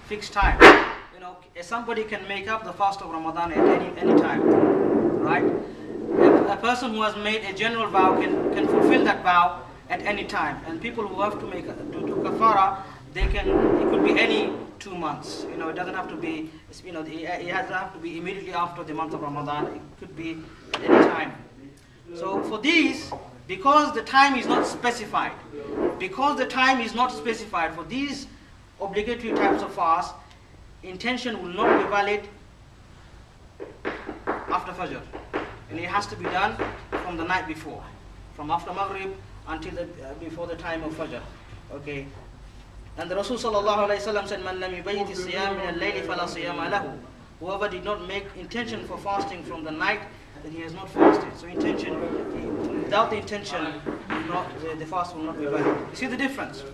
fixed time. You know, somebody can make up the fast of Ramadan at any time, right? A person who has made a general vow can fulfill that vow at any time. And people who have to do kafara, it could be any 2 months. You know, it doesn't have to be, you know, it doesn't have to be immediately after the month of Ramadan. It could be at any time. So for these, because the time is not specified, for these obligatory types of fast, intention will not be valid after Fajr. And it has to be done from the night before, from after Maghrib until before the time of Fajr. Okay. And the Rasul sallallahu alaihi wasallam said, "Man lam yubayyit as-siyam min al-layli fala siyama lahu." Whoever did not make intention for fasting from the night, then he has not fasted. So without the intention, the fast will not be valid. You see the difference?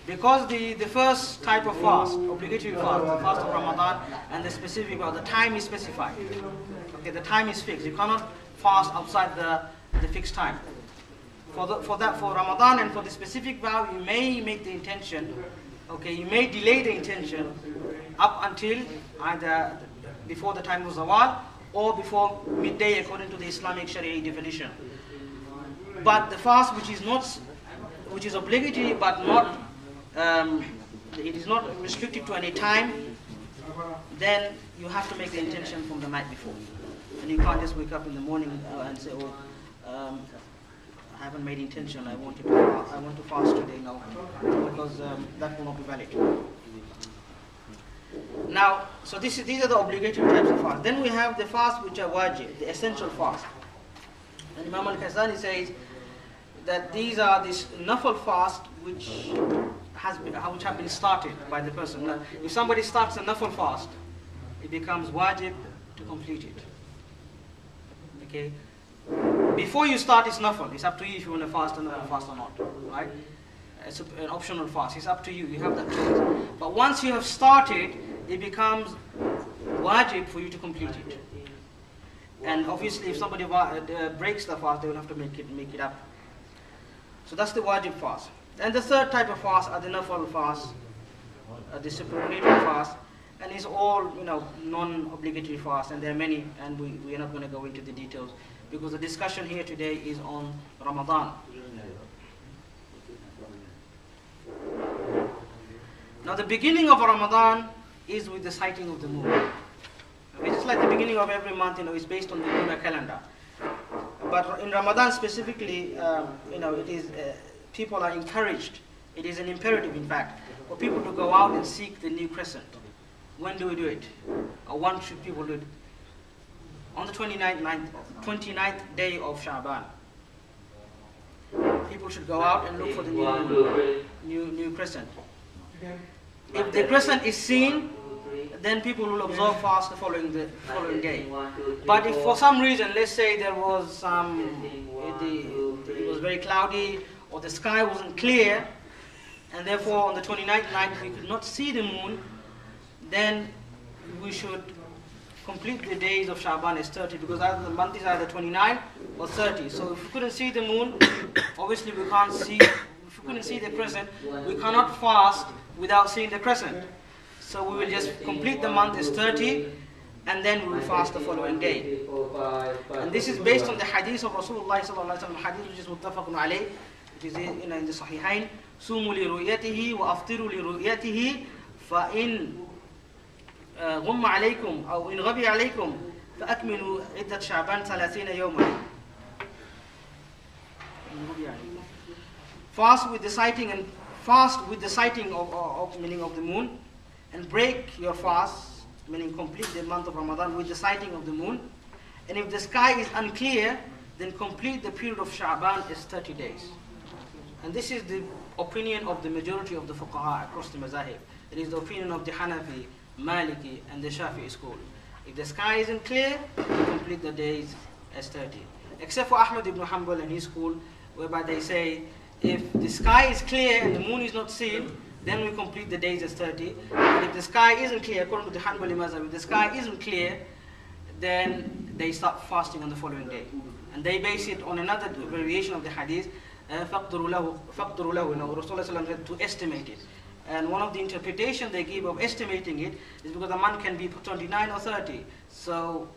Because the first type of fast, obligatory fast, the fast of Ramadan, and the specific fast, the time is specified. Okay, the time is fixed. You cannot fast outside the fixed time. For Ramadan and for the specific vow, you may make the intention. Okay, you may delay the intention up until either before the time of Zawal or before midday, according to the Islamic Sharia definition. But the fast which is obligatory but not it is not restricted to any time, then you have to make the intention from the night before. And you can't just wake up in the morning and say, I haven't made intention, I want to fast today, no, because that will not be valid. Now, so these are the obligatory types of fast. Then we have the fast which are wajib, the essential fast. And Imam al-Kazani says that these are this nafal fast which have been started by the person. Now, if somebody starts a nafal fast, it becomes wajib to complete it. Okay. Before you start, it's nafal. It's up to you if you want to fast a nafal fast or not, right? It's an optional fast. It's up to you. You have that choice. But once you have started, it becomes wajib for you to complete it. And obviously, if somebody breaks the fast, they will have to make it up. So that's the wajib fast. And the third type of fast are the nafal fast, the supererogatory fast, and it's all, you know, non-obligatory fast, and there are many, and we are not going to go into the details because the discussion here today is on Ramadan. Now the beginning of Ramadan is with the sighting of the moon. Okay, just like the beginning of every month, you know, is based on the lunar calendar. But in Ramadan specifically, you know, it is people are encouraged. It is an imperative, in fact, for people to go out and seek the new crescent. When do we do it? Or when should people do it? On the 29th day of Sha'ban. People should go out and look for the new crescent. If the crescent is seen, then people will observe fast the following day. But if for some reason, let's say there was it was very cloudy, or the sky wasn't clear, and therefore on the 29th night we could not see the moon, then we should complete the days of Sha'ban as 30, because either the month is either 29 or 30. So if we couldn't see the moon, obviously we can't see. If we couldn't see the crescent, we cannot fast without seeing the crescent. So we will just complete the month as 30, and then we will fast the following day. And this is based on the hadith of Rasulullah sallallahu alaihi wasallam, hadith which is muttafaqun alayh. It is in the Sahihain. Sumu li ru'yatihi wa aftiru li ru'yatihi, fa in غم عليكم أو إن غبي عليكم فأكملوا عدة شعبان 30 يوما. Fast with the sighting of meaning of the moon, and break your fast, meaning complete the month of Ramadan with the sighting of the moon. And if the sky is unclear, then complete the period of Sha'ban as 30 days. And this is the opinion of the majority of the fuqaha across the mazahib. It is the opinion of the Hanafi, Maliki and the Shafi'i school. If the sky isn't clear, you complete the days as 30. Except for Ahmad ibn Hanbal and his school, whereby they say, if the sky is clear and the moon is not seen, then we complete the days as 30. But if the sky isn't clear, according to the Hanbali Mazhab, if the sky isn't clear, then they start fasting on the following day. And they base it on another variation of the hadith, فَقْدُرُوا لَهُ, Rasulullah said to estimate it. And one of the interpretation they give of estimating it is because the month can be 29 or 30. So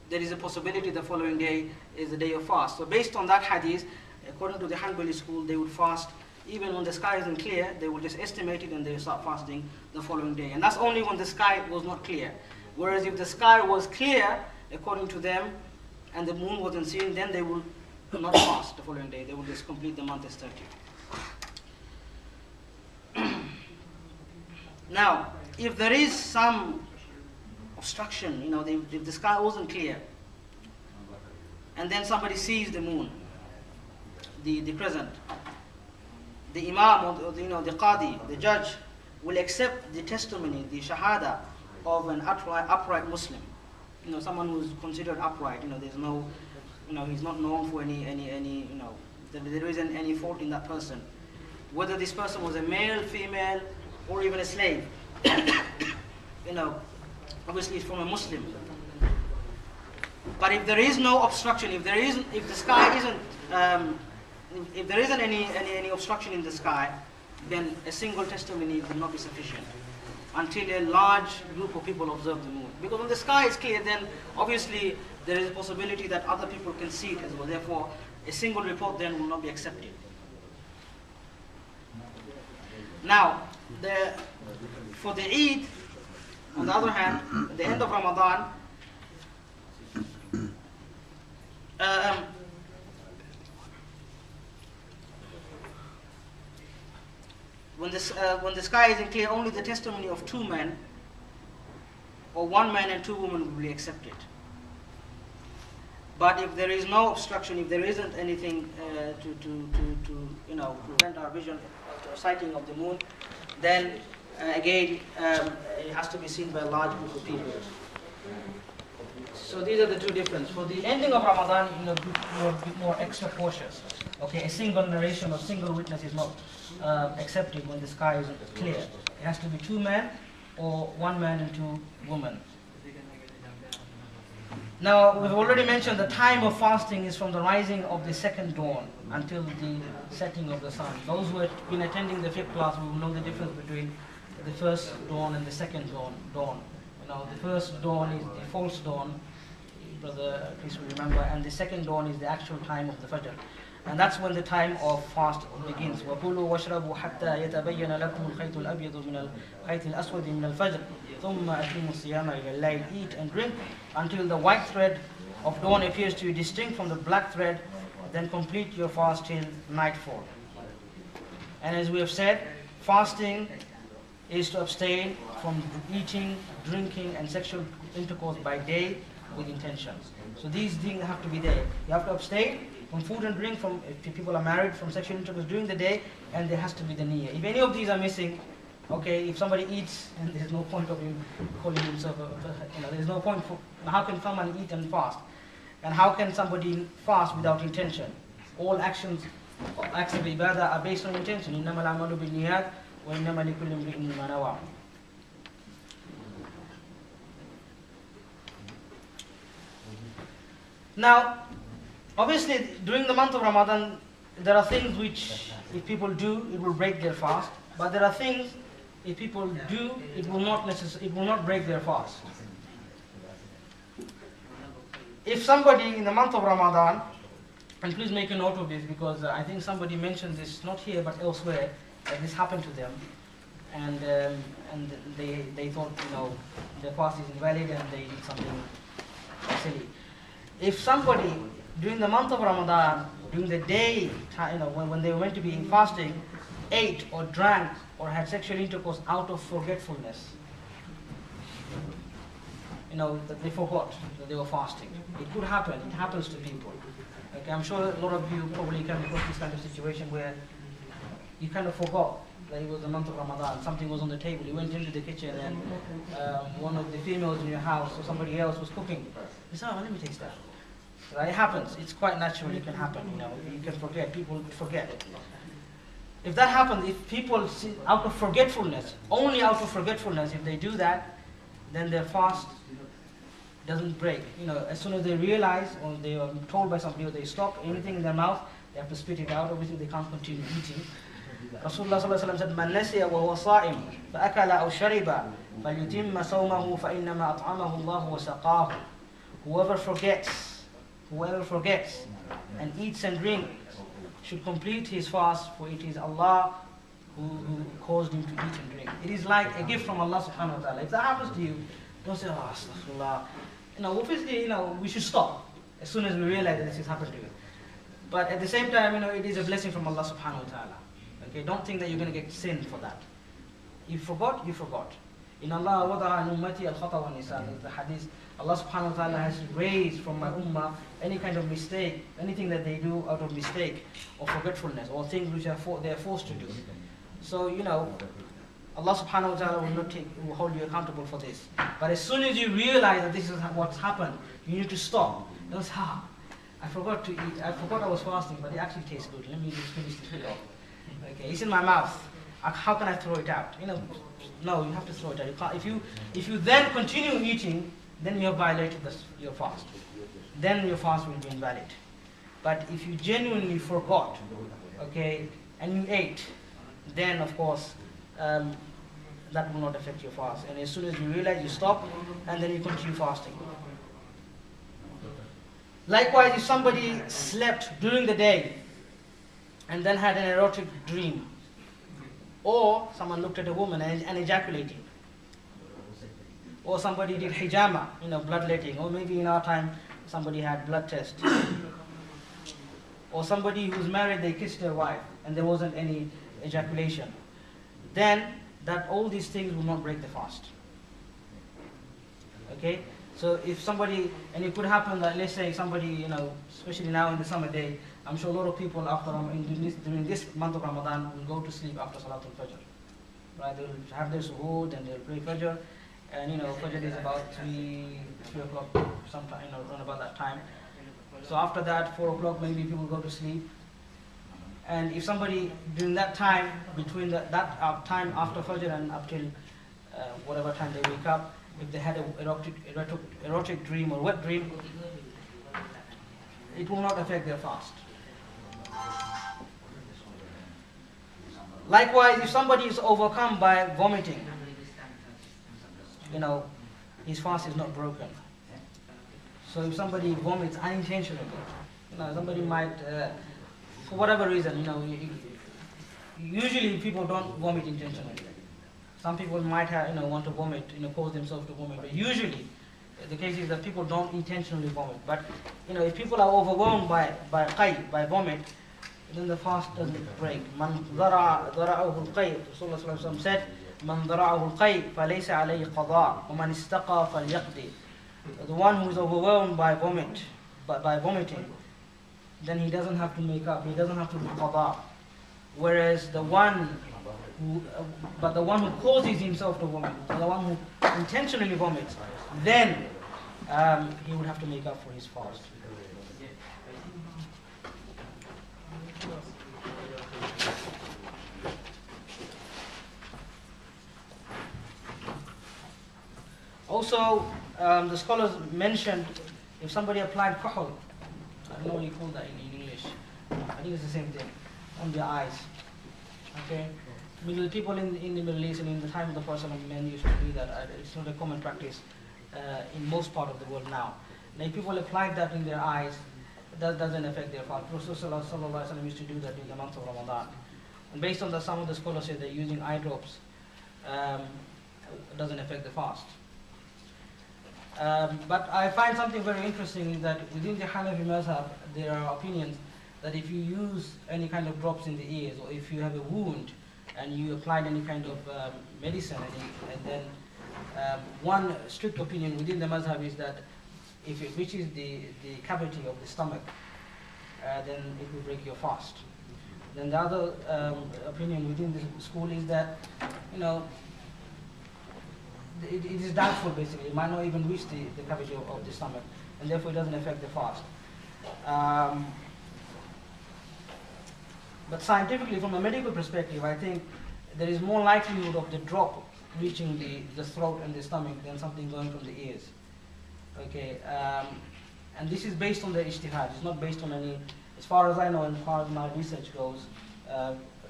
there is a possibility the following day is the day of fast. So based on that hadith, according to the Hanbali school, they would fast even when the sky isn't clear. They would just estimate it and they would start fasting the following day. And that's only when the sky was not clear. Whereas if the sky was clear, according to them, and the moon wasn't seen, then they would not fast the following day. They would just complete the month as 30. Now, if there is some obstruction, if the sky wasn't clear, and then somebody sees the moon, the crescent, the imam or the qadi, the judge, will accept the testimony, the shahada of an upright Muslim. Someone who is considered upright. There's no, he's not known for any, there isn't any fault in that person. Whether this person was a male, female, or even a slave, obviously it's from a Muslim. But if there is no obstruction, if the sky isn't, if there isn't any obstruction in the sky, then a single testimony will not be sufficient until a large group of people observe the moon. Because when the sky is clear, then obviously there is a possibility that other people can see it as well. Therefore, a single report then will not be accepted. Now, for the Eid, on the other hand, at the end of Ramadan, when the sky isn't clear, only the testimony of 2 men, or 1 man and 2 women will be accepted. But if there is no obstruction, if there isn't anything to prevent our vision, sighting of the moon, then again it has to be seen by a large group of people. So these are the 2 differences. For the ending of Ramadan, be a bit more extra cautious. Okay, a single narration or single witness is not accepted when the sky isn't clear. It has to be 2 men or 1 man and 2 women. Now, we've already mentioned the time of fasting is from the rising of the second dawn until the setting of the sun. Those who have been attending the fiqh class will know the difference between the first dawn and the second dawn. The first dawn is the false dawn, Brother Chris will remember, and the second dawn is the actual time of the Fajr. And that's when the time of fast begins. وَكُلُوا وَاشْرَبُوا حَتَّى يَتَبَيَّنَ لَكُمُ الْخَيْطُ الْأَبْيَضُ مِنَ الْخَيْطِ الْأَسْوَدِ مِنَ الْفَجْرِ ثُمَّ أَتِمُّوا الصِّيَامَ إِلَى اللَّيْلِ. Eat and drink until the white thread of dawn appears to you distinct from the black thread, then complete your fast till nightfall. And as we have said, fasting is to abstain from eating, drinking, and sexual intercourse by day with intention. So these things have to be there. You have to abstain from food and drink, if people are married, from sexual intercourse during the day, and there has to be the niyyah. If any of these are missing, okay, if somebody eats, and there's no point of him calling himself there's no point for, how can someone eat and fast? And how can somebody fast without intention? All acts of ibadah are based on intention. إِنَّمَا الْأَعْمَالُ بِالنِّيَّاتِ وَإِنَّمَا لِكُلِّ امْرِئٍ مَا نَوَىٰ. Now, obviously, during the month of Ramadan, there are things which, if people do, it will break their fast. But there are things, if people do, it will not break their fast. If somebody in the month of Ramadan, and please make a note of this because I think somebody mentioned this, not here but elsewhere, that this happened to them, and they thought their fast is invalid and they did something silly. If somebody during the month of Ramadan, during the day, when they were meant to be fasting, ate or drank or had sexual intercourse out of forgetfulness, that they forgot that they were fasting. It could happen. It happens to people. Okay, I'm sure a lot of you probably come across this kind of situation where you kind of forgot that it was the month of Ramadan. Something was on the table. You went into the kitchen and one of the females in your house or somebody else was cooking. You said, let me taste that. Right? It happens. It's quite natural. It can happen. You can forget. People forget. If that happens, if people out of forgetfulness, only out of forgetfulness, if they do that, then their fast doesn't break. As soon as they realize or they are told by somebody or they stop anything in their mouth, they have to spit it out. Obviously, they can't continue eating. Rasulullah sallallahu alaihi wasallam said, "Man nasiya wa huwa sa'im, fa'akala aw shariba, falyutimma sawmahu, fa'innama at'amahu Allah wa saqahu." Whoever forgets and eats and drinks should complete his fast, for it is Allah who caused him to eat and drink. It is like a gift from Allah subhanahu wa ta'ala. If that happens to you, don't say, "Oh, astaghfirullah." Obviously, we should stop as soon as we realize that this has happened to you. But at the same time, it is a blessing from Allah subhanahu wa ta'ala. Okay, don't think that you're going to get sinned for that. You forgot, you forgot. In Allah wada'a an ummati al-khata wa nisan, the hadith, Allah subhanahu wa ta'ala has raised from my ummah any kind of mistake, anything that they do out of mistake or forgetfulness, or things which they are forced to do. So, Allah subhanahu wa ta'ala will hold you accountable for this. But as soon as you realize that this is what's happened, you need to stop. Don't say, I forgot to eat. I forgot I was fasting, but it actually tastes good. Let me just finish this food off. Okay, it's in my mouth. How can I throw it out? No, you have to throw it out. You can't. If you then continue eating, then you have violated your fast. Then your fast will be invalid. But if you genuinely forgot, okay, and you ate, then of course that will not affect your fast. And as soon as you realize, you stop, and then you continue fasting. Likewise, if somebody slept during the day and then had an erotic dream, or someone looked at a woman and ejaculated, or somebody did hijama, bloodletting, or maybe in our time somebody had blood test, or somebody who's married, they kissed their wife and there wasn't any ejaculation, then all these things will not break the fast. Okay? So if somebody, and it could happen that, let's say somebody, especially now in the summer day, I'm sure a lot of people during this month of Ramadan will go to sleep after Salatul Fajr. Right? They'll have their suhood and they'll pray Fajr. And Fajr is about 3 o'clock, sometime, around about that time. So after that, 4 o'clock, maybe people go to sleep. And if somebody during that time, between that time after Fajr and up till whatever time they wake up, if they had an erotic dream or wet dream, it will not affect their fast. Likewise, if somebody is overcome by vomiting, his fast is not broken. So if somebody vomits unintentionally, somebody might, for whatever reason, usually people don't vomit intentionally. Some people might have, want to vomit, cause themselves to vomit. But usually, the case is that people don't intentionally vomit. But, if people are overwhelmed by vomit, then the fast doesn't break. Man dhara'ahu al-qayy, Rasulullah said, Man dhara'ahu al-qayy, falaysa alayhi qada, wa man istaqa falyaqdi. The one who is overwhelmed by vomiting, then he doesn't have to make up, he doesn't have to do qada. Whereas the one who causes himself to vomit, the one who intentionally vomits, then he would have to make up for his fast. Also, the scholars mentioned if somebody applied kuhl, I don't know what you call that in English, I think it's the same thing, on their eyes. Okay? People in the Middle East and in the time of the Prophet, men used to do that. It's not a common practice in most part of the world now. Now, if people applied that in their eyes, that doesn't affect their fast. Rasulullah used to do that in the month of Ramadan. And based on that, some of the scholars say that using eye drops doesn't affect the fast. But I find something very interesting is that within the Hanafi mazhab, there are opinions that if you use any kind of drops in the ears, or if you have a wound and you applied any kind of medicine, and then one strict opinion within the mazhab is that if it reaches the cavity of the stomach, then it will break your fast. Then the other opinion within the school is that, it is doubtful basically. It might not even reach the cavity of the stomach, and therefore it doesn't affect the fast. But scientifically, from a medical perspective, I think there is more likelihood of the drop reaching the throat and the stomach than something going from the ears. Okay, and this is based on the ijtihad. It's not based on any, as far as I know and as far as my research goes,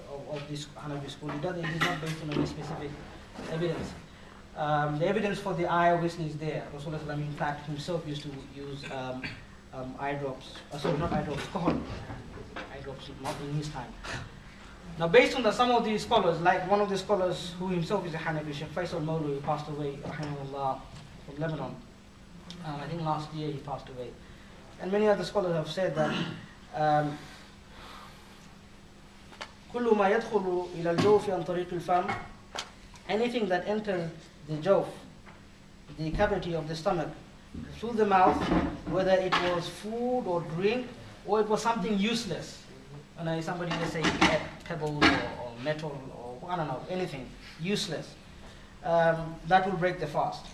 of this Hanafi school. It is not based on any specific evidence. The evidence for the eye obviously is there. Rasulullah in fact himself used to use eye drops. Sorry, not eye drops, kohol. Eye drops not in his time. Now, based on some of these scholars, like one of the scholars who himself is a Hanafi, Shaikh who passed away, rahimahullah, from Lebanon. I think last year he passed away. And many other scholars have said that كل ما يدخل إلى الجوف عن طريق الفم, anything that enters the jawf, the cavity of the stomach, through the mouth, whether it was food or drink, or it was something useless. And somebody, let's say, pebbles or metal or I don't know, anything useless, that will break the fast.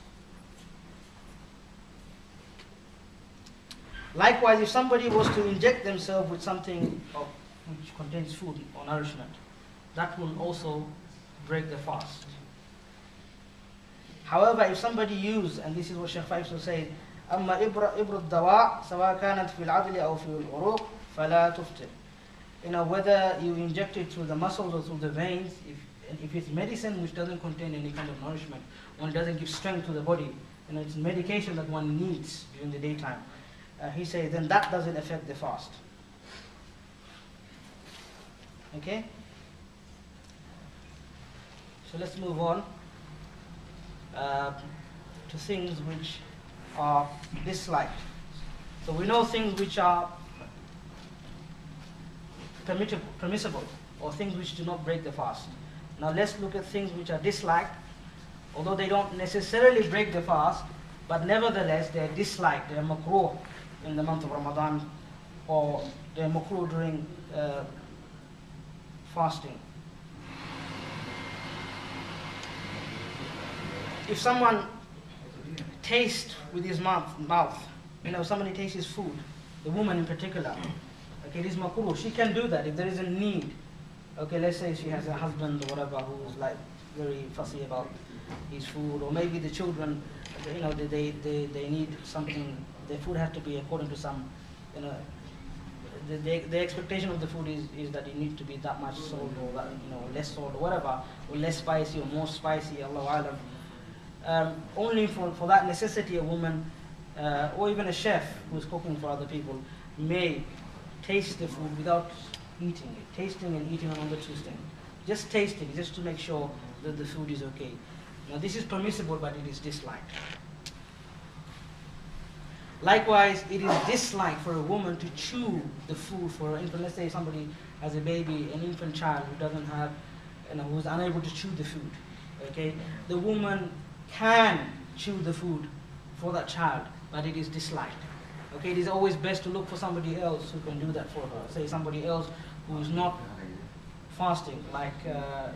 Likewise, if somebody was to inject themselves with something which contains food or nourishment, that will also break the fast. However, if somebody used, and this is what Shaikh Faisal said, أما إبر الدواء سواء كانت في العضل أو في العروق فلا تفطر. Whether you inject it through the muscles or through the veins, if it's medicine which doesn't contain any kind of nourishment, when it doesn't give strength to the body, it's medication that one needs during the daytime, he says, then that doesn't affect the fast. Okay? So let's move on to things which are disliked. So we know things which are permissible, or things which do not break the fast. Now let's look at things which are disliked, although they don't necessarily break the fast, but nevertheless they are disliked, they are makruh in the month of Ramadan, or they are makruh during fasting. If someone tastes with his mouth, somebody tastes his food, the woman in particular, okay, it is makruh. She can do that if there is a need. Okay, let's say she has a husband or whatever who is like very fussy about his food, or maybe the children, they need something. Their food has to be according to some, the expectation of the food is that it needs to be that much salt, or that, less salt or whatever, or less spicy or more spicy. Allahu Alam. Only for that necessity, a woman or even a chef who is cooking for other people may taste the food without eating it. Tasting and eating are not the two things. Just tasting, just to make sure that the food is okay. Now this is permissible, but it is disliked. Likewise, it is disliked for a woman to chew the food for an infant. Let's say somebody has a baby, an infant child who doesn't have, who is unable to chew the food. Okay, the woman can chew the food for that child, but it is disliked. Okay, it is always best to look for somebody else who can do that for her. Say somebody else who is not fasting, like a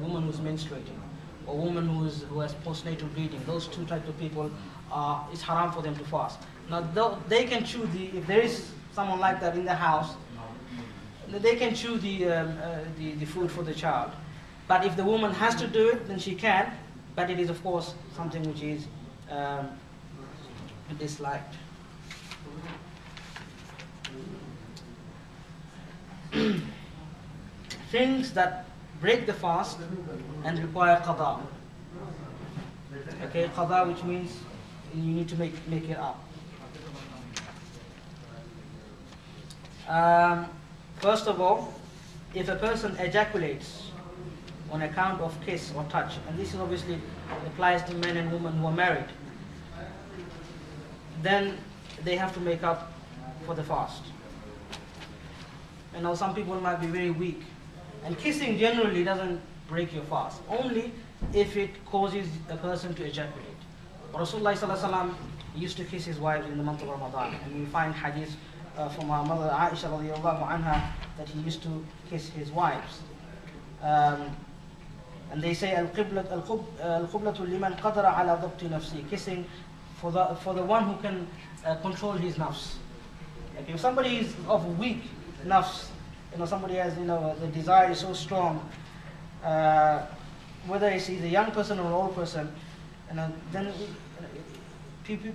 woman who is menstruating, or a woman who has postnatal bleeding. Those two types of people, it's haram for them to fast. Now they can chew if there is someone like that in the house, they can chew the food for the child. But if the woman has to do it, then she can. But it is of course something which is disliked. Things that break the fast and require qada. Okay, qada, which means you need to make it up. First of all, if a person ejaculates on account of kiss or touch, and this is obviously applies to men and women who are married, then they have to make up for the fast. Now some people might be very weak, and kissing generally doesn't break your fast, only if it causes a person to ejaculate. Rasulullah sallallahu alaihi wasallam used to kiss his wives in the month of Ramadan, and we find hadith from our mother Aisha radiallahu anha that he used to kiss his wives. And they say al-qiblatu liman qadara ala dhabti nafsi, kissing for the one who can control his nafs. Okay, if somebody is of weak nafs, somebody has the desire is so strong, whether he's a young person or an old person, then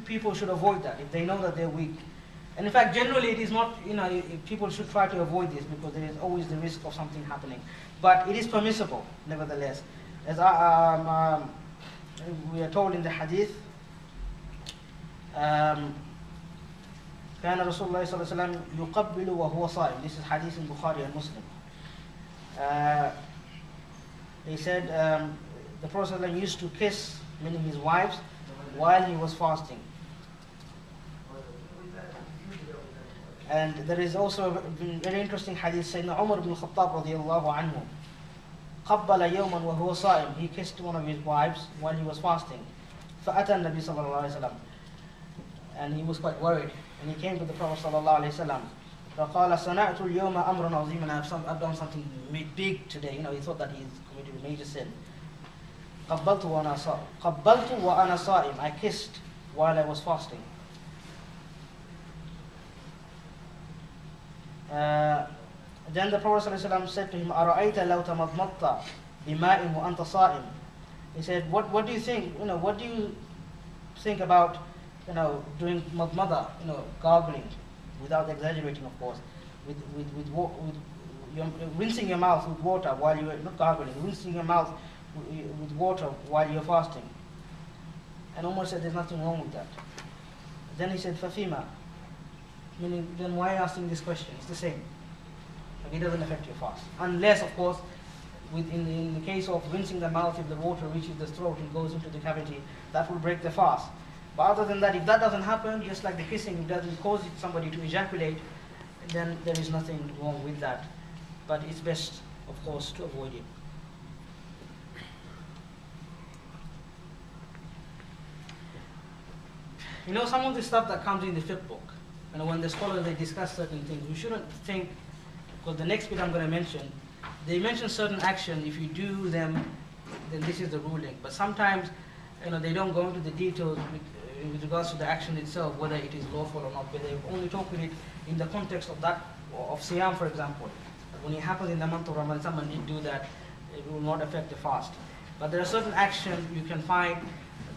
people should avoid that if they know that they're weak. And in fact, generally it is not, people should try to avoid this because there is always the risk of something happening. but it is permissible, nevertheless. As we are told in the hadith, كان رسول الله صلى الله عليه وسلم يقبل وهو صائم. This is hadith in Bukhari and Muslim. He said the Prophet ﷺ used to kiss, meaning his wives, while he was fasting. And there is also a very interesting hadith, Sayyidina Umar ibn Khattab radiyallahu anhu قبل يوما وهو صائم. He kissed one of his wives while he was fasting. فأتى النبي صلى الله عليه وسلم. And he was quite worried. And he came to the Prophet صلى الله عليه وسلم. فقال صنعت اليوم أمرا عظيما. I've done something big today. He thought that he committed a major sin. قبلت وأنا صائم. I kissed while I was fasting. Then the Prophet ﷺ said to him, أَرَأَيْتَ لَوْ تَمَضْمَضْتَ بِمَاءٍ وَأَنْتَ صَائِمٌ. He said, what do you think? What do you think about, doing madmada, gargling, without exaggerating, of course, with rinsing your mouth with water while you are not gargling, rinsing your mouth with water while you're fasting. And Umar said, there's nothing wrong with that. Then he said, فَفِيمَا, meaning, then why are you asking this question? It's the same. It doesn't affect your fast. Unless, of course, in the case of rinsing the mouth, if the water reaches the throat and goes into the cavity, that will break the fast. But other than that, if that doesn't happen, just like the kissing, if it doesn't cause somebody to ejaculate, then there is nothing wrong with that. But it's best, of course, to avoid it. Some of the stuff that comes in the fiqh book, when the scholars, they discuss certain things, we shouldn't think, because the next bit I'm going to mention, they mention certain action, if you do them, then this is the ruling. But sometimes, they don't go into the details with regards to the action itself, whether it is lawful or not, but they only talk with it in the context of that, of Siyaam, for example. When it happens in the month of Ramadan, someone did do that, it will not affect the fast. But there are certain actions you can find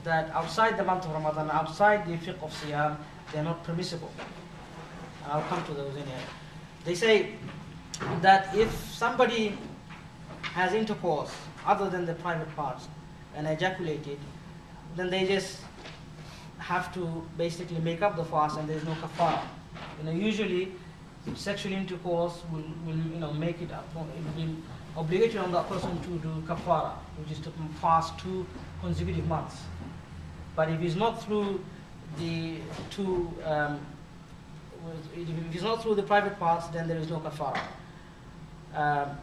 that outside the month of Ramadan, outside the Fiqh of Siyaam, they are not permissible. And I'll come to those in here. They say that if somebody has intercourse other than the private parts and ejaculated, then they just have to basically make up the fast, and there's no kafara. Usually sexual intercourse will make it up. It will be obligatory on that person to do kafara, which is to fast 2 consecutive months. But if it's not through the if it's not through the private parts, then there is no kafara.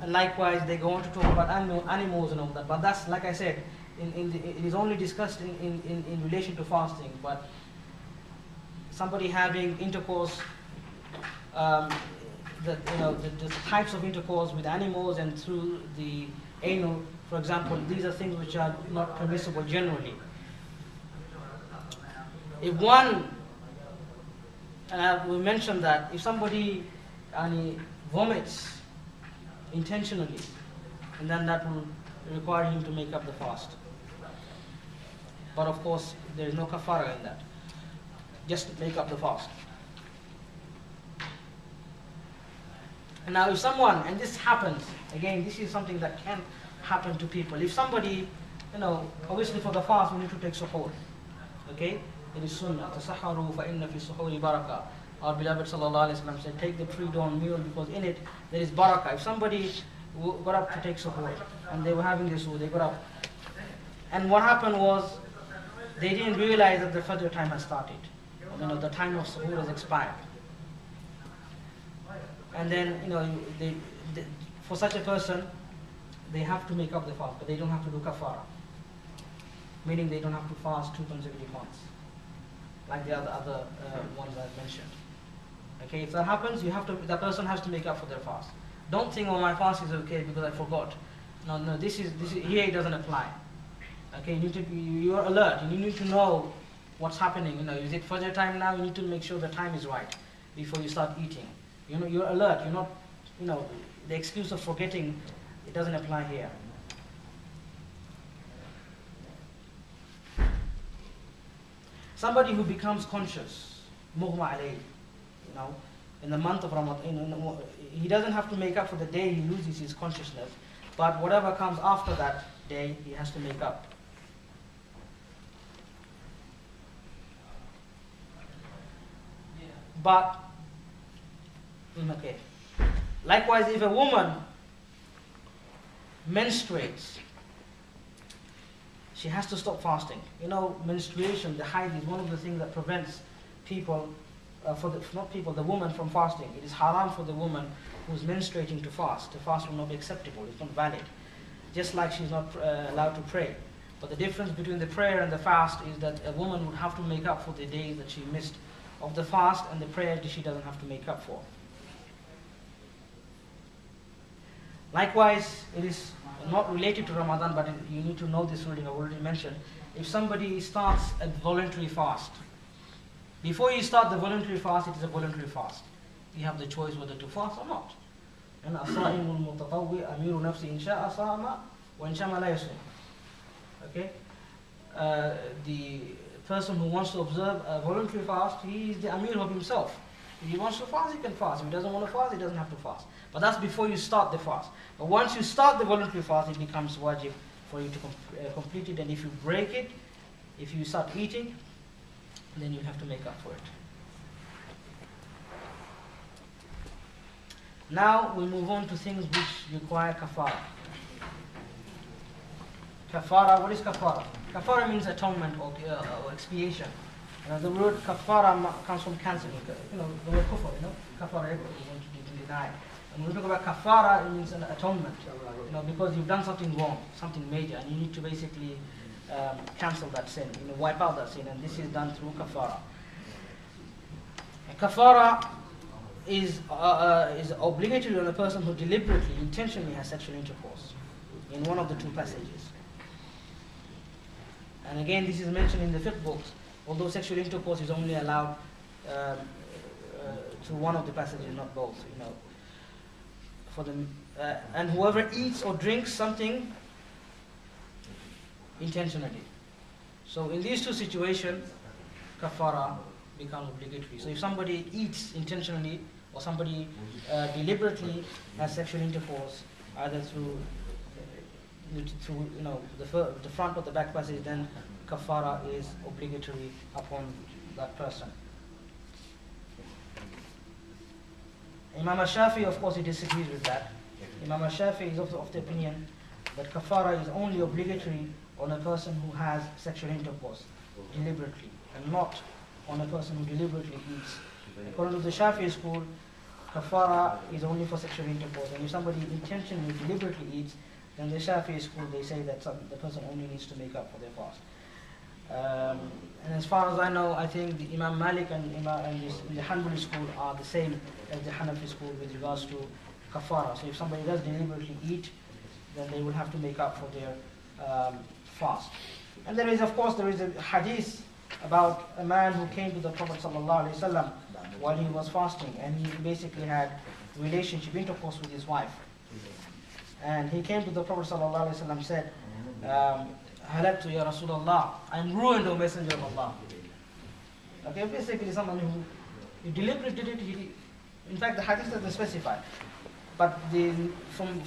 And likewise, they go on to talk about animals and all that. But that's, like I said, it is only discussed in relation to fasting. But somebody having intercourse, the types of intercourse with animals and through the anal, for example, these are things which are not permissible generally. If one, and we mentioned that, if somebody vomits intentionally, and then that will require him to make up the fast. But of course, there is no kafara in that. Just make up the fast. And now if someone, and this happens, again, this is something that can happen to people. If somebody, obviously for the fast we need to take suhoor. Okay? It is sunnah. Tasaharu fa inna fi suhoori barakah. Our beloved sallallahu alayhi wa sallam said, take the pre-dawn meal because in it there is barakah. If somebody got up to take suhoor and they were having this suhoor, they got up. And what happened was, they didn't realize that the Fajr time has started. The time of suhoor has expired. And then, for such a person, they have to make up the fast, but they don't have to do kafara. Meaning they don't have to fast 2 consecutive months, like the other ones I've mentioned. Okay, if that happens, the person has to make up for their fast. Don't think, oh, my fast is okay because I forgot. No, this is here it doesn't apply. Okay, you're alert. You need to know what's happening. Is it Fajr time now? You need to make sure the time is right before you start eating. You're alert. You're not, the excuse of forgetting, it doesn't apply here. Somebody who becomes conscious, mughma alayh, in the month of Ramadan, he doesn't have to make up for the day he loses his consciousness. But whatever comes after that day, he has to make up. But, okay. Likewise, if a woman menstruates, she has to stop fasting. You know, menstruation, the haid, is one of the things that prevents people, the woman from fasting. It is haram for the woman who's menstruating to fast. The fast will not be acceptable, it's not valid. Just like she's not allowed to pray. But the difference between the prayer and the fast is that a woman would have to make up for the days that she missed of the fast, and the prayer she doesn't have to make up for. Likewise, it is not related to Ramadan, but you need to know this ruling I already mentioned. If somebody starts a voluntary fast, before you start the voluntary fast, it is a voluntary fast. You have the choice whether to fast or not. And As-Sawm Al-Muttaqoon amiru nafsi in sha'a sama wa in sha'a la yasum. Okay? The person who wants to observe a voluntary fast, he is the amir of himself. If he wants to fast, he can fast. If he doesn't want to fast, he doesn't have to fast. But that's before you start the fast. But once you start the voluntary fast, it becomes wajib for you to complete it. And if you break it, if you start eating, then you have to make up for it. Now we move on to things which require kafara. Kafara, what is kafara? Kafara means atonement or expiation. The word kafara comes from cancelling. The word kufr, kafara, you want to deny. And when we talk about kafara, it means an atonement. Because you've done something wrong, something major, and you need to basically cancel that sin, wipe out that sin, and this is done through kafara. And kafara is obligatory on a person who deliberately, intentionally has sexual intercourse in one of the two passages. And again, this is mentioned in the fiqh books, although sexual intercourse is only allowed to one of the passages, not both. And whoever eats or drinks something intentionally. So in these two situations, kafara becomes obligatory. So if somebody eats intentionally, or somebody deliberately has sexual intercourse, either through the front or the back passage, then kafara is obligatory upon that person. Imam Shafi, of course, he disagrees with that. Imam Shafi is of the opinion that kafara is only obligatory on a person who has sexual intercourse deliberately, and not on a person who deliberately eats. According to the Shafi school, kafara is only for sexual intercourse, and if somebody intentionally, deliberately eats, then the Shafi school, they say that the person only needs to make up for their fast. And as far as I know, I think the Imam Malik and the Hanbali school are the same as the Hanafi school with regards to kafara. So if somebody does deliberately eat, then they will have to make up for their fast. And there is a hadith about a man who came to the Prophet ﷺ while he was fasting, and he basically had intercourse with his wife. And he came to the Prophet ﷺ and said, Halaktu ya Rasulullah, I'm ruined, O Messenger of Allah. Okay, basically someone who deliberately did it. In fact, the hadith doesn't specify. But from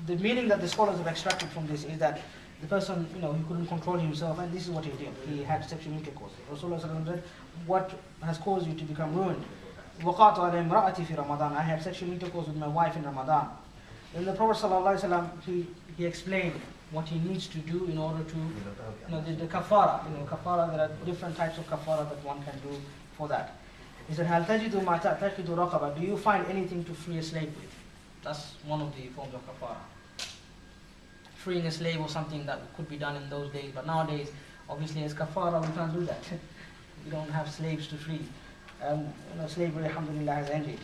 the meaning that the scholars have extracted from this is that the person, he couldn't control himself, and this is what he did. He had sexual intercourse. Rasulullah said, what has caused you to become ruined? وَقَعْتُ عَلَى امْرَأَتِي فِي رَمَضَانَ, I had sexual intercourse with my wife in Ramadan. Then the Prophet ﷺ, he explained what he needs to do in order to, the kafara, kafara, there are different types of kafara that one can do for that. He said, هَلْ تَجِدُ مَا تَعْتَقِدُ رَقَبَةً, do you find anything to free a slave with? That's one of the forms of kafara. Freeing a slave was something that could be done in those days, but nowadays, obviously as kafara, we can't do that. We don't have slaves to free. Slavery, alhamdulillah, has ended.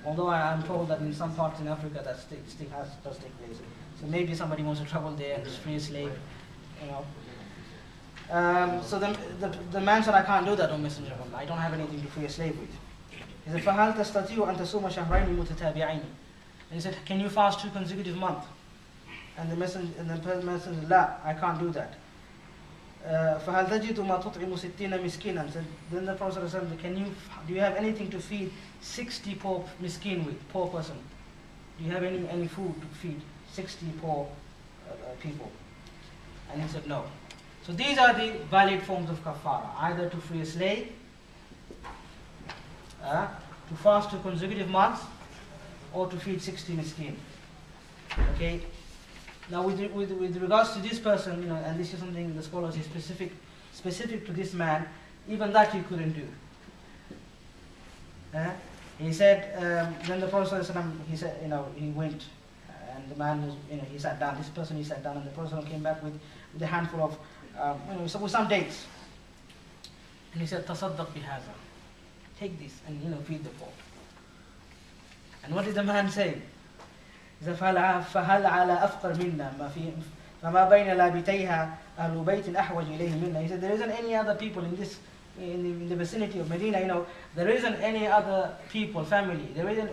Although I'm told that in some parts in Africa that still does take place. So maybe somebody wants to travel there and just free a slave, So the man said, I can't do that, O Messenger of Allah. I don't have anything to free a slave with. He said, فَهَلْ تَسْتَطِيعُ أَن تَصُومَ شَهْرَيْنِ مُتَتَابِعَيْنِ, and he said, can you fast 2 consecutive months? And the Messenger said, La, I can't do that. فَهَلْ تَجِدُ مَا تُطْعِمُ سِتِّينَ مِسْكِينًا, then the Prophet said, do you have anything to feed 60 poor miskin with, poor person? Do you have any food to feed 60 poor people. And he said no. So these are the valid forms of kafara, either to free a slave, to fast 2 consecutive months, or to feed 60 miskin. Okay. Now with regards to this person, and this is something the scholars is specific to this man, even that he couldn't do. He said, then the Prophet he said, he went, and the man was, he sat down. This person, he sat down, and the Prophet came back with a handful of, with some dates, and he said, "Tasaddaq bihaza, take this and feed the poor." And what did the man say? He said, فَهَلْ عَلَى أَفْقَرْ مِنَّا فَمَا بَيْنَ لَابِتَيْهَا أَهْلُ بَيْتٍ أَحْوَجْ إِلَيْهِ مِنَّا. He said, there isn't any other people in the vicinity of Medina, there isn't any other people, family, there isn't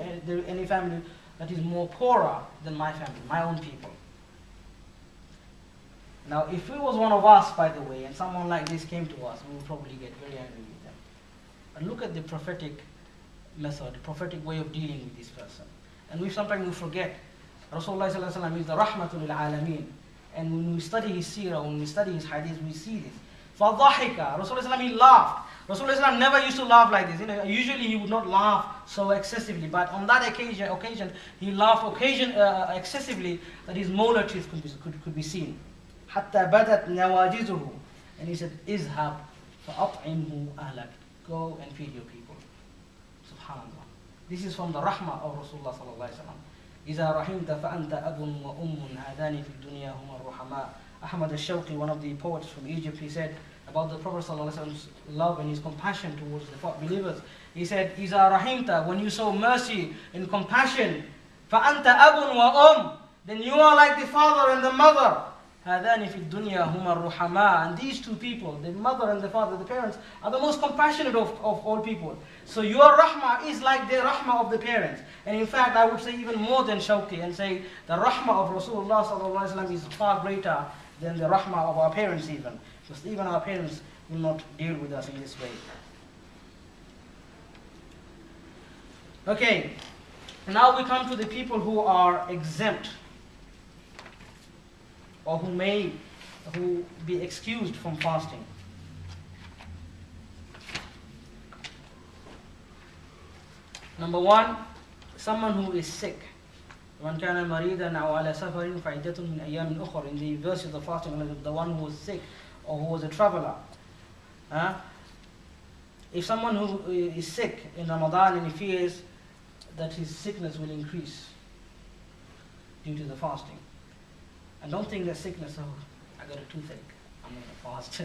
any family that is more poorer than my family, my own people. Now, if it was one of us, by the way, and someone like this came to us, we would probably get very angry with them. But look at the prophetic method, the prophetic way of dealing with this person. And sometimes we forget, Rasulullah sallallahu alaihi wasallam is the rahmatul lil alameen. And when we study his seerah, when we study his hadith, we see this. فَضَحِكَ Rasulullah sallallahu he laughed. Rasulullah sallallahu never used to laugh like this. Usually he would not laugh so excessively, but on that occasion he laughed excessively that his molar teeth could be seen. حَتَّى بَدَتْ نَوَاجِزُهُ. And he said, إِذْهَبْ فَأَطْعِمْهُ أَهْلَكَ. Go and feed your people. Subhanallah. This is from the rahmah of Rasulullah sallallahu alaihi wasallam. إِذَا رَحِمْتَ فَأَنْتَ أَبٌ وَأُمٌّ هَذَانِ فِي الدُّنْيَا هُمَ الرُّحَمَاء. Ahmad al-Shawqi, one of the poets from Egypt, he said about the Prophet sallallahu alaihi wasallam's love and his compassion towards the believers. He said, إِذَا رَحِمْتَ, when you show mercy and compassion, فَأَنْتَ أَبٌ وَأُمٌّ, then you are like the father and the mother. هَذَانِ فِي الدُّنْيَا هُمَ الرُّحَمَاء. And these two people, the mother and the father, the parents, are the most compassionate of all people. So your rahmah is like the rahmah of the parents. And in fact, I would say even more than Shawqi, and say the rahmah of Rasulullah sallallahu alaihi wasallam is far greater than the rahmah of our parents even. Because even our parents will not deal with us in this way. Okay, now we come to the people who are exempt, or who be excused from fasting. Number one, someone who is sick. وَمَنْ كَانَ مَرِيضًا أَوْ عَلَى سَفَرٍ فَعِدَّةٌ مِنْ أَيَّامٍ أُخَرٍ. In the verse of the fasting, the one who was sick or who was a traveler. If someone who is sick in Ramadan and he fears that his sickness will increase due to the fasting, and don't think that sickness, I got a toothache, I'm going to fast.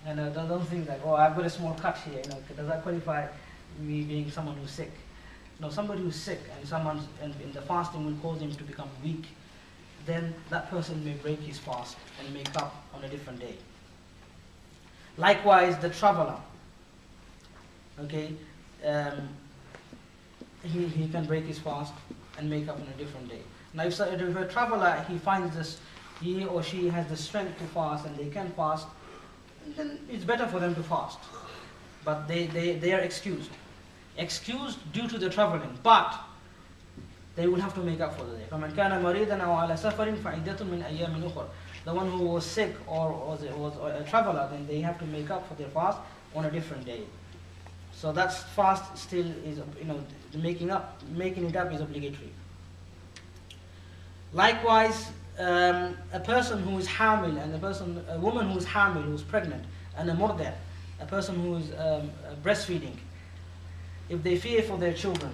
And don't think that, I've got a small cut here, does that qualify me being someone who's sick? No, somebody who's sick and in the fasting will cause him to become weak, then that person may break his fast and make up on a different day. Likewise, the traveler, okay, he can break his fast and make up on a different day. Now, if a traveler, he or she has the strength to fast and they can fast, then it's better for them to fast. But they are excused. Excused due to the traveling, but they will have to make up for the day. فَمَنْ كَانَ مَرِيضًا أَوْ عَلَى سَفَرٍ فَعِدَّةٌ مِنْ أَيَّامٍ أُخَرٍ. The one who was sick or was a traveler, then they have to make up for their fast on a different day. So that's fast still is, making it up is obligatory. Likewise, a person who is hamil and a woman who is hamil, who is pregnant, and a murdi', a person who is breastfeeding, if they fear for their children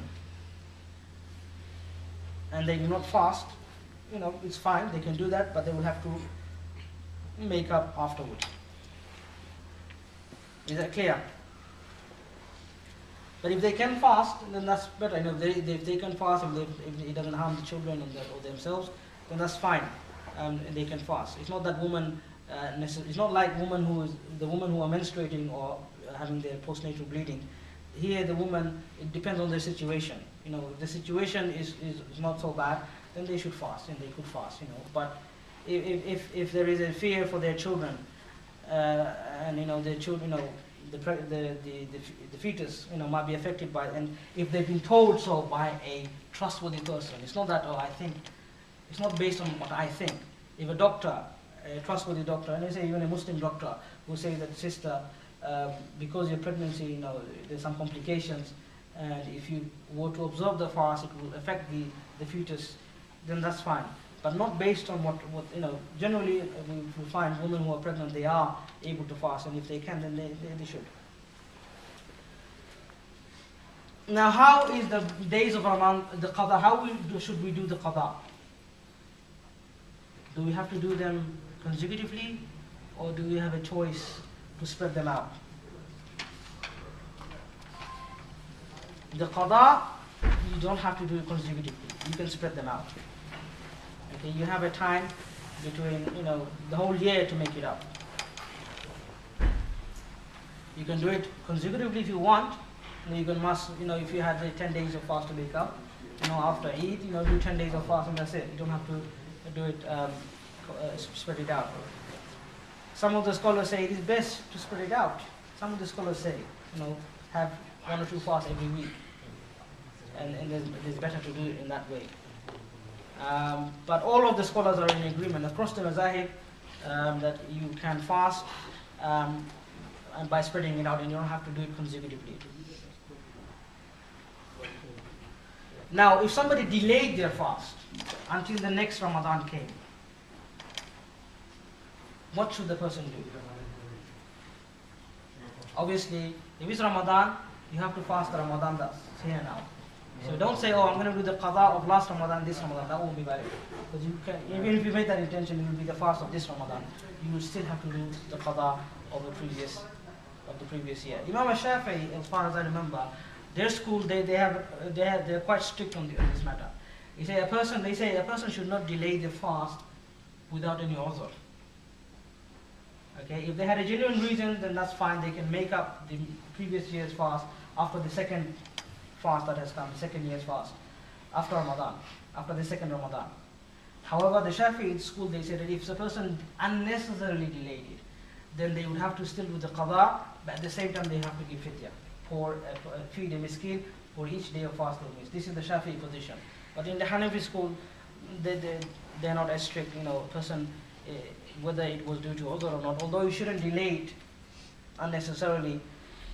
and they do not fast, it's fine, they can do that, but they will have to make up afterwards. Is that clear? But if they can fast, then that's better. If they can fast, if it doesn't harm the children or themselves, then that's fine. They can fast. It's not that woman. It's not like the women who are menstruating or having their postnatal bleeding. Here, the woman, it depends on their situation. If the situation is not so bad, then they should fast, and they could fast. But if there is a fear for their children, and their children, the fetus, might be affected by, and if they've been told so by a trustworthy person, it's not that I think It's not based on what I think. If a doctor, a trustworthy doctor, and they say even a Muslim doctor, will say that, sister, because your pregnancy, there's some complications, and if you were to observe the fast, it will affect the fetus, then that's fine. But not based on what generally we find women who are pregnant, they are able to fast, and if they can, then they should. Now, how is the days of Ramadan, the qada, should we do the qada? Do we have to do them consecutively, or do we have a choice to spread them out? The qada, you don't have to do it consecutively. You can spread them out. Okay, you have a time between, the whole year to make it up. You can do it consecutively if you want. You can if you had the 10 days of fast to make up, after Eid, do 10 days of fast and that's it. You don't have to do it, spread it out. Some of the scholars say it is best to spread it out. Some of the scholars say, have 1 or 2 fasts every week. And it's better to do it in that way. But all of the scholars are in agreement across the mazahib that you can fast and by spreading it out, and you don't have to do it consecutively. Now, if somebody delayed their fast until the next Ramadan came, what should the person do? Obviously, if it's Ramadan, you have to fast the Ramadan that's here now. So don't say, I'm going to do the qada of last Ramadan, this Ramadan. That won't be valid. Because even if you make that intention, it will be the fast of this Ramadan. You will still have to do the qada of the previous year. Imam Shafi'i, as far as I remember, their school, they're quite strict on this matter. They say a person should not delay the fast without any uzr. Okay, if they had a genuine reason, then that's fine. They can make up the previous year's fast after the second fast that has come, the second year's fast, after Ramadan, after the second Ramadan. However, the Shafi'i school, they say that if the person unnecessarily delayed it, then they would have to still do the qada, but at the same time they have to give fidyah, feed a miskin for each day of fast they miss. This is the Shafi'i position. But in the Hanafi school, they're not as strict, person, whether it was due to uzr or not, although you shouldn't delay it unnecessarily,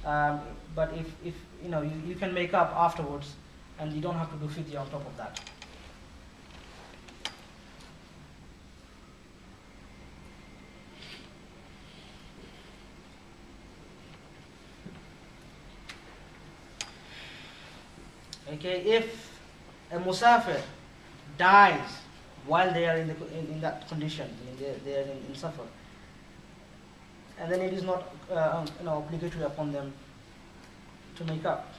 but if you can make up afterwards, and you don't have to do fidyah on top of that. Okay, if a musafir dies while they are in that condition, they are in suffer, and then it is not obligatory upon them to make up.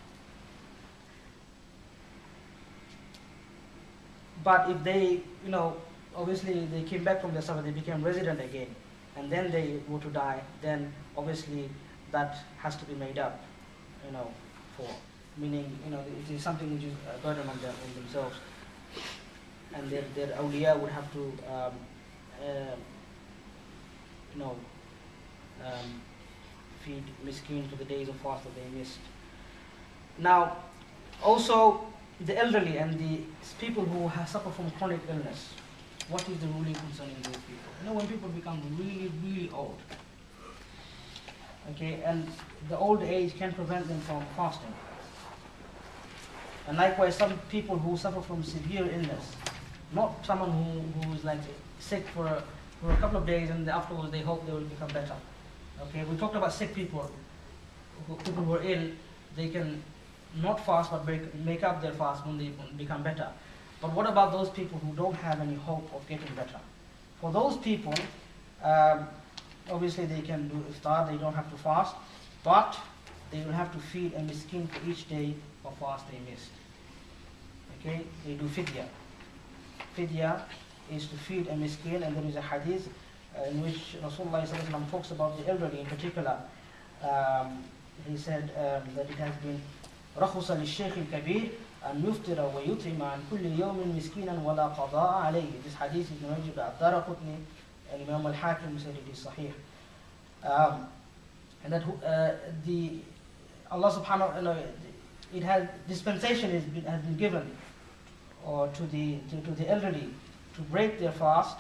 But if they, obviously they came back from their suffer, they became resident again, and then they were to die, then obviously that has to be made up, for. Meaning, it is something which is a burden on themselves, and their awliya would have to, feed miskin for the days of fast that they missed. Now, also the elderly and the people who suffer from chronic illness, what is the ruling concerning those people? When people become really, really old, okay, and the old age can prevent them from fasting. And likewise, some people who suffer from severe illness, not someone who is like sick for a couple of days and afterwards they hope they will become better. Okay, we talked about sick people, people who are ill, they can not fast but make up their fast when they become better. But what about those people who don't have any hope of getting better? For those people, obviously they can do iftar, they don't have to fast, but they will have to feed a miskin for each day of fast they missed. Okay, they do fidyah. Fidyah is to feed a miskin, and there is a hadith in which Rasulullah talks about the elderly in particular. He said that it has been رخص للشيخ الكبير أن يفطر ويطعم عن كل يوم مسكينا ولا قضاء عليه. This hadith is narrated by Ad-Daraqutni and Imam Al-Hakim said it is sahih. And that Allah subhanahu wa ta'ala, dispensation has been given or to the elderly to break their fast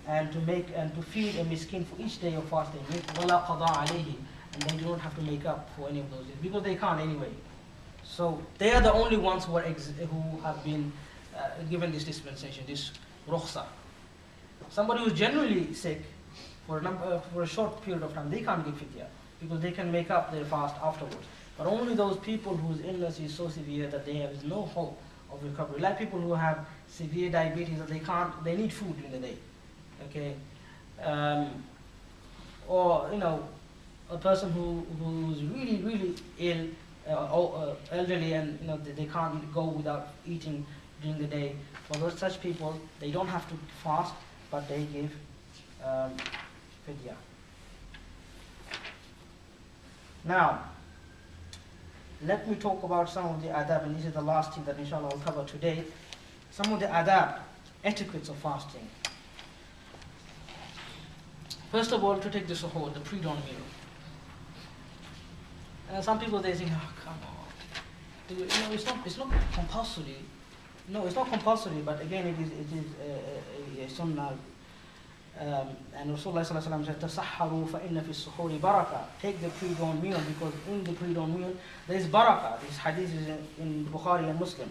and to feed a miskin for each day of fasting. وَلَا قَضَى عَلَيْهِ, and they don't have to make up for any of those days because they can't anyway. So they are the only ones who have been given this dispensation, this rukhsa. Somebody who's genuinely sick for a short period of time, they can't give fidyah because they can make up their fast afterwards. But only those people whose illness is so severe that there is no hope of recovery, like people who have severe diabetes that they need food in the day, okay, or a person who's really ill, elderly, and they can't go without eating during the day. For such people, they don't have to fast, but they give fidyah. Now, let me talk about some of the adab, and this is the last thing that inshallah I'll cover today. Some of the adab, etiquettes of fasting. First of all, to take the suhoor, the pre-dawn meal. Some people they think, oh come on, it's not compulsory. No, it's not compulsory, but again it is a sunnah. And Rasulullah sallallahu alaihi wasallam said, "Tasahharu fa inna fi as-suhuri barakah." Take the pre-dawn meal because in the pre-dawn meal there is barakah. This hadith is in Bukhari and Muslim.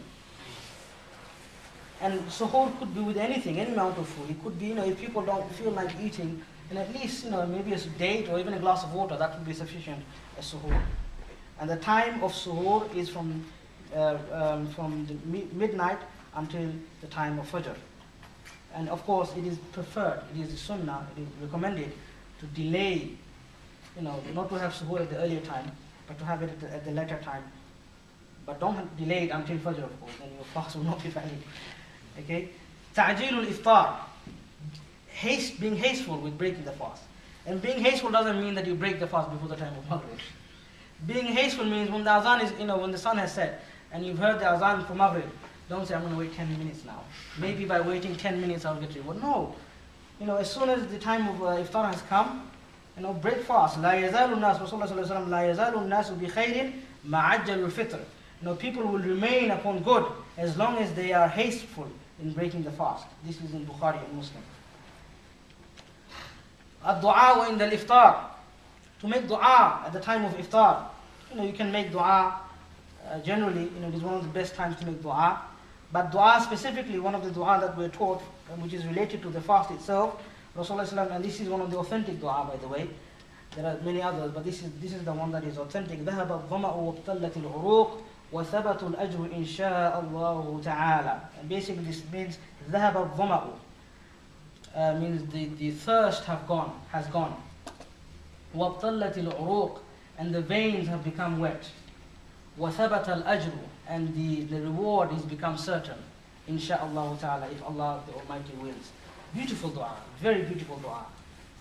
And suhoor could be with anything, any amount of food. It could be, if people don't feel like eating, and at least maybe a date or even a glass of water, that would be sufficient as suhoor. And the time of suhoor is from the midnight until the time of fajr. And of course, it is preferred, it is sunnah, it is recommended to delay, not to have suhoor at the earlier time, but to have it at the later time. But don't delay it until fajr, of course, then your fast will not be valid. Okay? Ta'jilul iftar, being hasteful with breaking the fast. And being hasteful doesn't mean that you break the fast before the time of Maghrib. Being hasteful means when the azan is, when the sun has set, and you've heard the azan for Maghrib, don't say, I'm going to wait 10 minutes now. Maybe by waiting 10 minutes I'll get reward. No. As soon as the time of iftar has come, break fast. لا يزال الناس, Rasulullah sallallahu alaihi wasallam, لا يزال الناس بخير ما عجل الفطر. People will remain upon good as long as they are hasteful in breaking the fast. This is in Bukhari and Muslim. Ad-du'a in the iftar. To make dua at the time of iftar. You can make dua generally, it is one of the best times to make dua. But dua specifically, one of the dua that we're taught, which is related to the fast itself, Rasulullah, and this is one of the authentic dua, by the way. There are many others, but this is the one that is authentic. ذهب الظمأ وابتلت العروق وثبت الأجر إن شاء الله تعالى. And basically this means ذهب الظمأ, means the thirst has gone. وابتلت العروق, and the veins have become wet. وثبت الأجر, and the reward is become certain, insha'Allah ta'ala, if Allah the Almighty wills. Beautiful dua, very beautiful dua.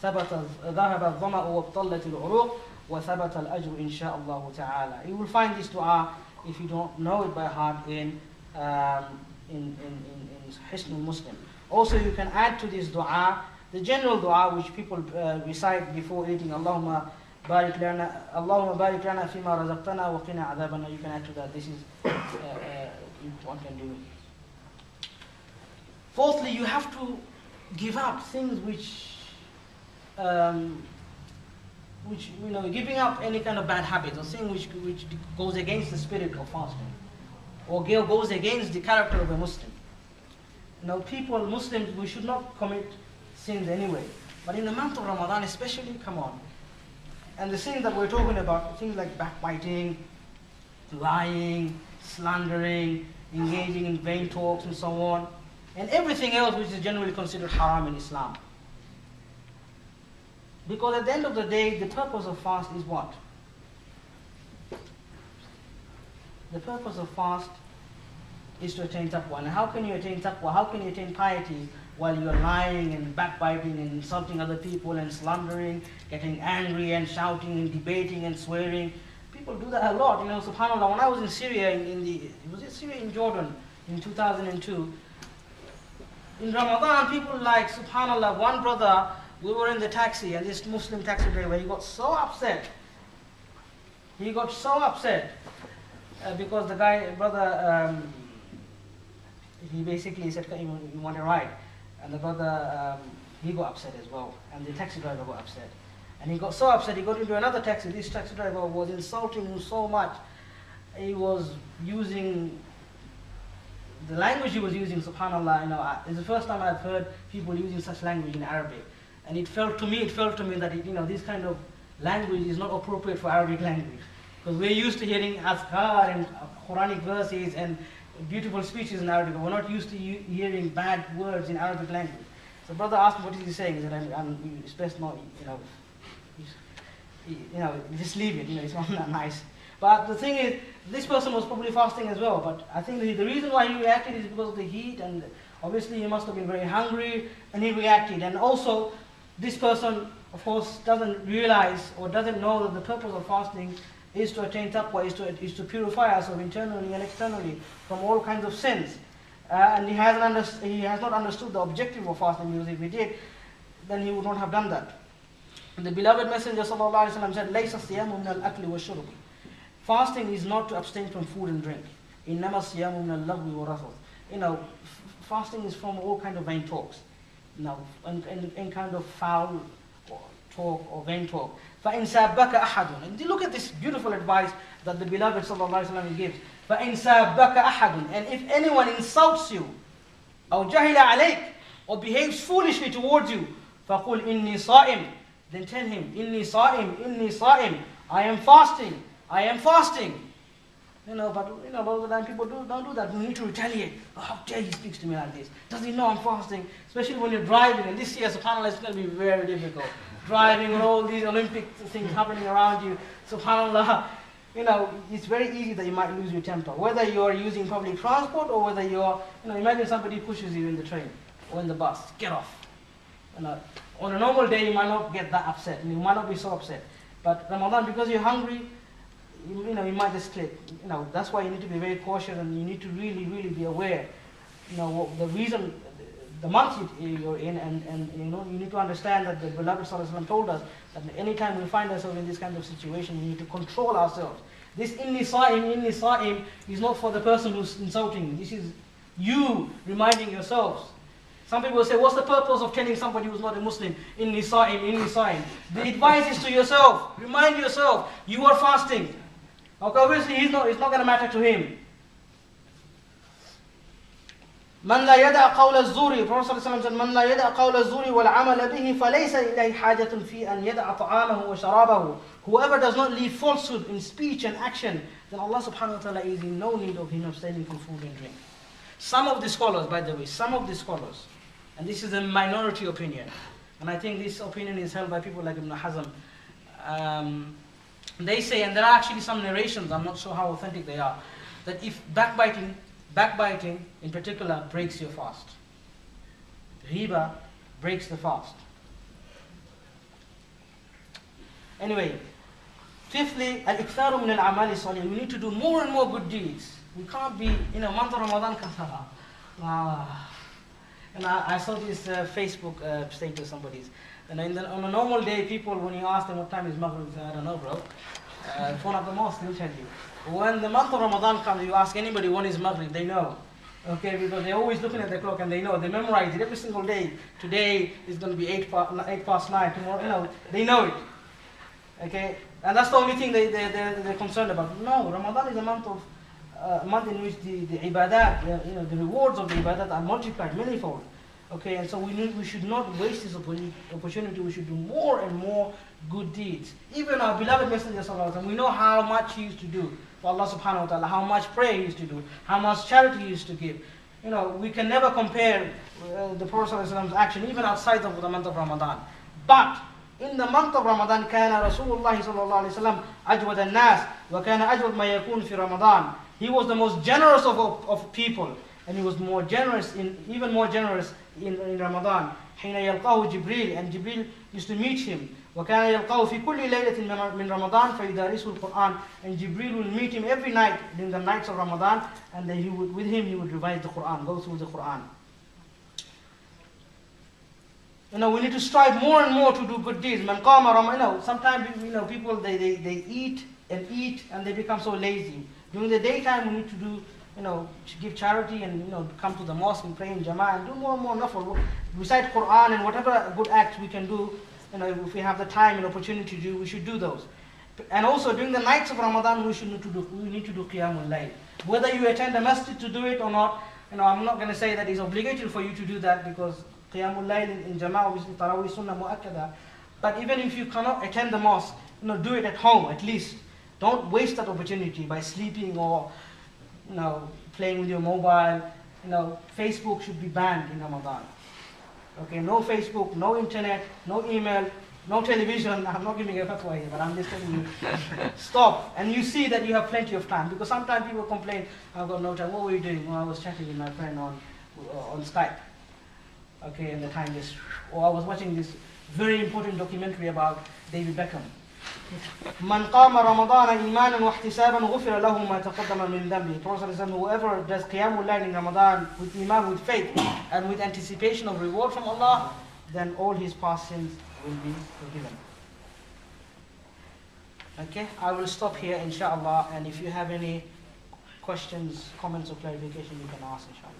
ذهب الظمأ وابطلت العروق وثبت الأجر insha'Allah ta'ala. You will find this dua, if you don't know it by heart, in Hisnul Muslim. Also you can add to this dua the general dua which people recite before eating. Allahumma barik lana fima razaqtana wa qina adhabana. You can add to that. This is one can do. Fourthly, you have to give up things which giving up any kind of bad habit or thing which goes against the spirit of fasting or goes against the character of a Muslim. Muslims, we should not commit sins anyway. But in the month of Ramadan especially, come on. And the sins that we're talking about, things like backbiting, lying, slandering, engaging in vain talks and so on, and everything else which is generally considered haram in Islam. Because at the end of the day, the purpose of fast is what? The purpose of fast is to attain taqwa. And how can you attain taqwa? How can you attain piety while you're lying and backbiting and insulting other people and slandering, getting angry and shouting and debating and swearing? People do that a lot. SubhanAllah, when I was in Syria, in Jordan in 2002, in Ramadan, people like, SubhanAllah, one brother, we were in the taxi, and this Muslim taxi driver, he got so upset. Because the brother, he basically said, you want a ride? and the brother, he got upset as well, and the taxi driver got upset. And he got so upset, he got into another taxi. This taxi driver was insulting him so much. He was using, the language he was using, subhanAllah, it's the first time I've heard people using such language in Arabic. And it felt to me that this kind of language is not appropriate for Arabic language. Because we're used to hearing azkar and Quranic verses and beautiful speeches in Arabic, but we're not used to hearing bad words in Arabic language. So brother asked me, what is he saying? He said, it's best not, just leave it, it's not that nice. But the thing is, this person was probably fasting as well, but I think the reason why he reacted is because of the heat, and obviously he must have been very hungry, and he reacted. And also, this person, of course, doesn't realize or doesn't know that the purpose of fasting is to attain taqwa, is to purify ourselves internally and externally from all kinds of sins. And he has not understood the objective of fasting, because if he did, then he would not have done that. And the beloved Messenger ﷺ said, لَيْسَ الصِّيَامُ مِنَ الْأَكْلِ وَالشُّرْبِ. Fasting is not to abstain from food and drink. إِنَّمَا الصِّيَامُ مِنَ اللَّغْوِ وَالرَّفَثِ. Fasting is from all kind of vain talks. And kind of foul talk or vain talk. فَإِنْ سَابَّكَ أَحَدٌ. And look at this beautiful advice that the beloved ﷺ gives. فَإِنْ سَابَّكَ أَحَدٌ. And if anyone insults you, أو جَهِلَ عَلَيْكَ, or behaves foolishly towards you, فَقُلْ إِنِّي صَائِمٌ. Then tell him, إِنِّي صَائِمٌ, I am fasting, I am fasting. But a lot of the time people don't do that. We need to retaliate. Oh, how dare he speaks to me like this? Does he know I'm fasting? Especially when you're driving, and this year, subhanAllah, it's going to be very difficult. Driving with all these Olympic things happening around you, subhanAllah, it's very easy that you might lose your temper. Whether you're using public transport or whether you're, imagine somebody pushes you in the train or in the bus, get off. On a normal day, you might not get that upset, and you might not be so upset. But Ramadan, because you're hungry, you might just click. That's why you need to be very cautious, and you need to really, really be aware. The reason, the month you're in, and you need to understand that the beloved Sallallahu told us that anytime we find ourselves in this kind of situation, we need to control ourselves. This inni sa'im is not for the person who's insulting you. This is you reminding yourselves. Some people say, what's the purpose of telling somebody who's not a Muslim, inni sa'im? The advice is to yourself. Remind yourself, you are fasting. Okay, obviously it's not going to matter to him. من لا يدع قول الزور. Prophet ﷺ said, من لا يدع قول الزور والعمل به فليس إليه حاجة في أن يدع طعامه وشرابه. Whoever does not leave falsehood in speech and action, then Allah subhanahu wa ta'ala is in no need of him abstaining from food and drink. Some of the scholars, by the way, and this is a minority opinion, and I think this opinion is held by people like Ibn Hazm, they say, and there are actually some narrations, I'm not sure how authentic they are, that if backbiting in particular breaks your fast. Riba breaks the fast. Anyway, fifthly, al-iktharu min al-amali salih. We need to do more and more good deeds. We can't be in a month of Ramadan kathara. And I saw this Facebook status somebody's. And on a normal day, people, when you ask them what time is Maghrib, they say, I don't know, bro. Phone up the mosque, they'll tell you. When the month of Ramadan comes, you ask anybody when is Maghrib, they know. Okay, because they're always looking at the clock and they know. They memorize it every single day. Today is going to be 8 past 9. Tomorrow, they know it. Okay, and that's the only thing they're concerned about. No, Ramadan is a month in which the ibadat, the rewards of the ibadat are multiplied manifold. Okay, and so we should not waste this opportunity. We should do more and more good deeds. Even our beloved Messenger Sallallahu Alaihi Wasallam, we know how much he used to do for Allah Subhanahu wa Taala, how much prayer he used to do, how much charity he used to give. We can never compare the Prophet Sallallahu Alaihi Wasallam's action even outside of the month of Ramadan. But in the month of Ramadan, كان رسول الله صلى الله عليه وسلم أجود الناس وكان أجود ما يكون في رمضان. He was the most generous of people, and he was even more generous in Ramadan. حين يلقاه جبريل, and Jibril used to meet him. وكان يلقاه في كل ليلة من رمضان فيدارسه القرآن, and Jibril will meet him every night during the nights of Ramadan, and then with him he would revise the Quran, go through the Quran. We need to strive more and more to do good deeds. Man qama Ramadan. Sometimes people they eat and they become so lazy. During the daytime we need to do to give charity and come to the mosque and pray in Jama'ah and do more and more nafil. Recite Quran and whatever good acts we can do, if we have the time and opportunity to do, we should do those. And also during the nights of Ramadan, we need to do Qiyamul Layl. Whether you attend a masjid to do it or not, I'm not going to say that it's obligatory for you to do that, because Qiyamul Layl in Jama'ah, obviously Tarawih Sunnah Mu'akkada. But even if you cannot attend the mosque, do it at home at least. Don't waste that opportunity by sleeping or playing with your mobile. Facebook should be banned in Ramadan. Okay, no Facebook, no internet, no email, no television. I'm not giving a fatwa here, but I'm just telling you, stop. And you see that you have plenty of time, because sometimes people complain, I've got no time. What were you doing? Well, I was chatting with my friend on Skype. Okay, and the time just, or I was watching this very important documentary about David Beckham. Man qama Ramadana imanan wa ihtisaban ghufira lahu ma taqaddama min dhanbi. Prophet said, whoever does Qiyamul Layl in Ramadan with iman, with faith, and with anticipation of reward from Allah, then all his past sins will be forgiven. Okay, I will stop here inshallah, and if you have any questions, comments or clarification, you can ask inshallah.